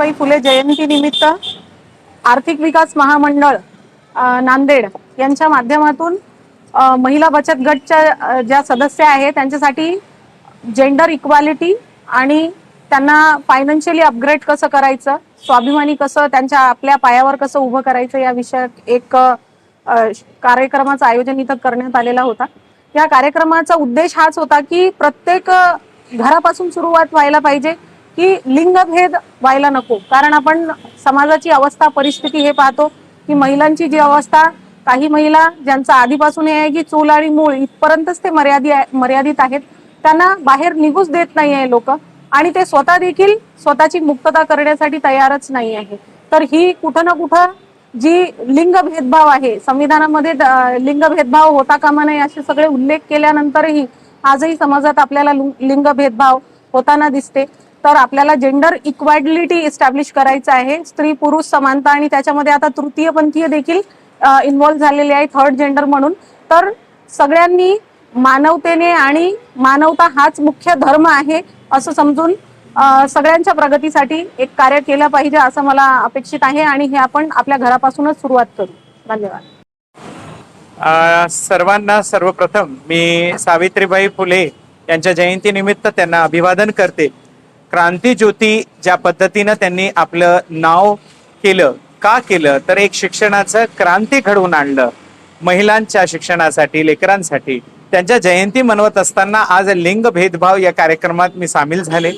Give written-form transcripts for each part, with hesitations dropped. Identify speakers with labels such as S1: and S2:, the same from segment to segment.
S1: सावित्रीबाई फुले जयंती निमित्त आर्थिक विकास महामंडळ नांदेड यांच्या माध्यमातून महिला बचत गटच्या ज्या सदस्य आहेत त्यांच्यासाठी जेंडर इक्वालिटी आणि त्यांना फायनान्शियली अपग्रेड कसं करायचं, स्वाभिमानी कसं त्यांच्या आपल्या पायावर कसं उभं करायचं या विषयात एक कार्यक्रमाचं आयोजन इथं करण्यात आलेला होता। या कार्यक्रमाचा उद्देश हाच होता की प्रत्येक घरापासून सुरुवात व्हायला पाहिजे की लिंगभेद व्हायला नको। कारण आपण समाजाची अवस्था परिस्थिती हे पाहतो की महिलांची जी अवस्था, काही महिला ज्यांचा आधीपासून आहे की चूल आणि मूळ इथपर्यंतच ते मर्यादित आहेत, त्यांना बाहेर निघूच देत नाही आहे लोक आणि ते स्वतः देखील स्वतःची मुक्तता करण्यासाठी तयारच नाही आहे। तर ही कुठं ना कुठं जी लिंग भेदभाव आहे, संविधानामध्ये लिंग भेदभाव होता कामा नये असे सगळे उल्लेख केल्यानंतरही आजही समाजात आपल्याला लिंग भेदभाव होताना दिसते। तर आपल्याला जेंडर इक्वॅलिटी इस्टॅब्लिश करायचं आहे, स्त्री पुरुष समानता, आणि त्याच्यामध्ये आता तृतीयपंथीय देखील इन्व्हॉल्व झालेले आहे, थर्ड जेंडर म्हणून। तर सगळ्यांनी मानवतेने आणि मानवता हाच मुख्य धर्म आहे असं समजून सगळ्यांच्या प्रगतीसाठी एक कार्य केलं पाहिजे असं मला अपेक्षित आहे आणि हे आपण आपल्या घरापासूनच सुरुवात करू। धन्यवाद।
S2: सर्वांना सर्वप्रथम मी सावित्रीबाई फुले यांच्या जयंती निमित्त त्यांना अभिवादन करते। क्रांती ज्योती ज्या पद्धतीने त्यांनी आपलं नाव केलं, का केलं तर एक शिक्षणाचं क्रांती घडवून आणलं महिलांच्या शिक्षणासाठी, लेकरांसाठी। त्यांच्या जयंती मनवत असताना आज लिंग भेदभाव या कार्यक्रमात मी सामील झाले।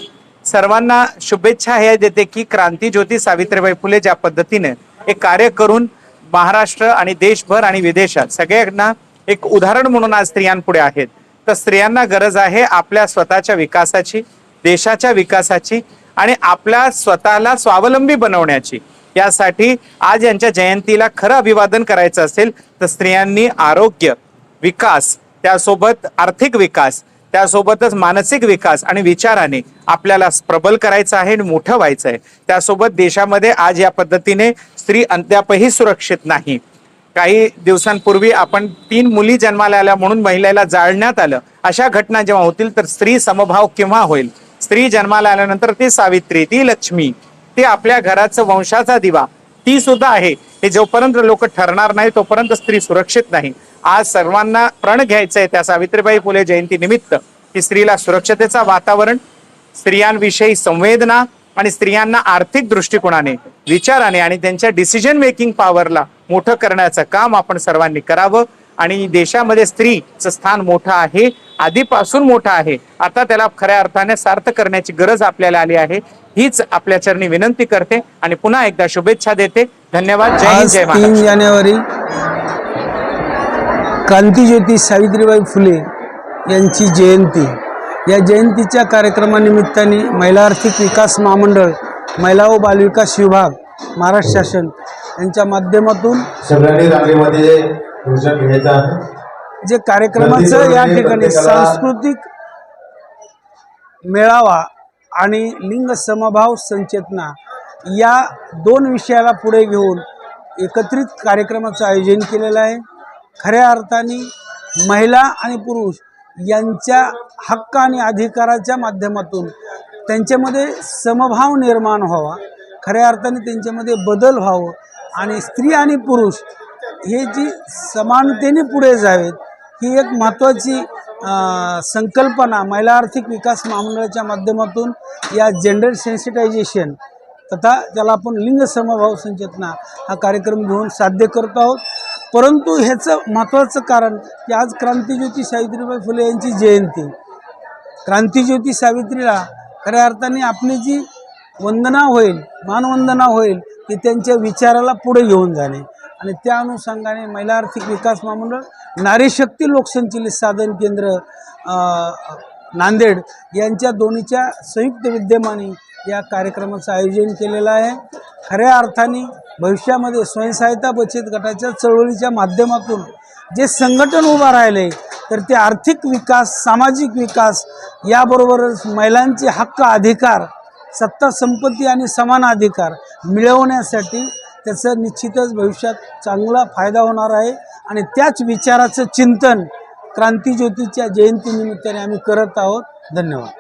S2: सर्वांना शुभेच्छा हे देते की क्रांती ज्योती सावित्रीबाई फुले ज्या पद्धतीने एक कार्य करून महाराष्ट्र आणि देशभर आणि विदेशात सगळ्यांना एक उदाहरण म्हणून आज स्त्रियांपुढे आहेत। तर स्त्रियांना गरज आहे आपल्या स्वतःच्या विकासाची, देशाच्या विकासाची आणि आपल्या स्वतःला स्वावलंबी बनवण्याची। यासाठी आज यांच्या जयंतीला खरं अभिवादन करायचं असेल तर स्त्रियांनी आरोग्य, विकास, त्यासोबत आर्थिक विकास, त्यासोबतच मानसिक विकास आणि विचाराने आपल्याला प्रबल करायचं आहे आणि मोठं व्हायचं आहे। त्यासोबत देशामध्ये आज या पद्धतीने स्त्री अद्यापही सुरक्षित नाही। काही दिवसांपूर्वी आपण 3 मुली जन्माला आल्या म्हणून महिलेला जाळण्यात आलं, अशा घटना जेव्हा होतील तर स्त्री समभाव केव्हा होईल? स्त्री जन्माला आल्यानंतर ती सावित्री, ती लक्ष्मी, ती आपल्या घराचं वंशाचा दिवा, ती सुद्धा आहे। हे जोपर्यंत लोक ठरणार नाही तोपर्यंत स्त्री सुरक्षित नाही। आज सर्वांना प्रण घ्यायचंय त्या सावित्रीबाई फुले जयंती निमित्त की स्त्रीला सुरक्षतेचा वातावरण, स्त्रियांविषयी संवेदना आणि स्त्रियांना आर्थिक दृष्टिकोनाने, विचाराने आणि त्यांच्या डिसिजन मेकिंग पॉवरला मोठं करण्याचं काम आपण सर्वांनी करावं। आणि देशामध्ये स्त्रीचं स्थान मोठं आहे, आधीपासून मोठं आहे, आता त्याला खऱ्या अर्थाने सार्थ करण्याची गरज आपल्याला आली आहे। हीच आपल्या चरणी विनंती करते आणि पुन्हा एकदा शुभेच्छा देते। धन्यवाद। जय हिंद, जय महाराष्ट्र।
S3: 3 जानेवारी क्रांतीज्योती सावित्रीबाई फुले यांची जयंती। या जयंतीच्या कार्यक्रमानिमित्ताने महिला आर्थिक विकास महामंडळ, महिला व बालविकास विभाग, महाराष्ट्र शासन यांच्या माध्यमातून जे कार्यक्रमाचं या ठिकाणी सांस्कृतिक मेळावा आणि लिंग समभाव संचेतना या 2 विषयाला पुढे घेऊन एकत्रित कार्यक्रमाचं आयोजन केलेलं आहे। खऱ्या अर्थाने महिला आणि पुरुष यांच्या हक्क आणि अधिकाराच्या माध्यमातून त्यांच्यामध्ये समभाव निर्माण व्हावा, खऱ्या अर्थाने त्यांच्यामध्ये बदल व्हावं आणि स्त्री आणि पुरुष हे जी समानतेने पुढे जावेत ही एक महत्त्वाची संकल्पना महिला आर्थिक विकास महामंडळाच्या माध्यमातून या जेंडर सेन्सिटायझेशन तथा ज्याला आपण लिंग समभाव संचेतना हा कार्यक्रम घेऊन साध्य करत आहोत। परंतु ह्याचं महत्त्वाचं कारण की आज क्रांतीज्योती सावित्रीबाई फुले यांची जयंती। क्रांतीज्योती सावित्रीला खऱ्या अर्थाने आपली जी वंदना होईल, मानवंदना होईल ती त्यांच्या विचाराला पुढे घेऊन जाणे आणि त्या अनुषंगाने महिला आर्थिक विकास महामंडळ, नारी शक्ती लोकसंचलित साधन केंद्र नांदेड यांच्या दोन्हीच्या संयुक्त विद्यमाने या कार्यक्रमाचं आयोजन केलेलं आहे। खऱ्या अर्थाने भविष्यामध्ये स्वयंसहायता बचत गटाच्या चळवळीच्या माध्यमातून जे संघटन उभा राहिले तर ते आर्थिक विकास, सामाजिक विकास याबरोबरच महिलांचे हक्क, अधिकार, सत्ता, संपत्ती आणि समान अधिकार मिळवण्यासाठी त्याचं निश्चितच भविष्यात चांगला फायदा होणार आहे आणि त्याच विचाराचं चिंतन क्रांतीज्योतीच्या जयंतीनिमित्ताने आम्ही करत आहोत। धन्यवाद।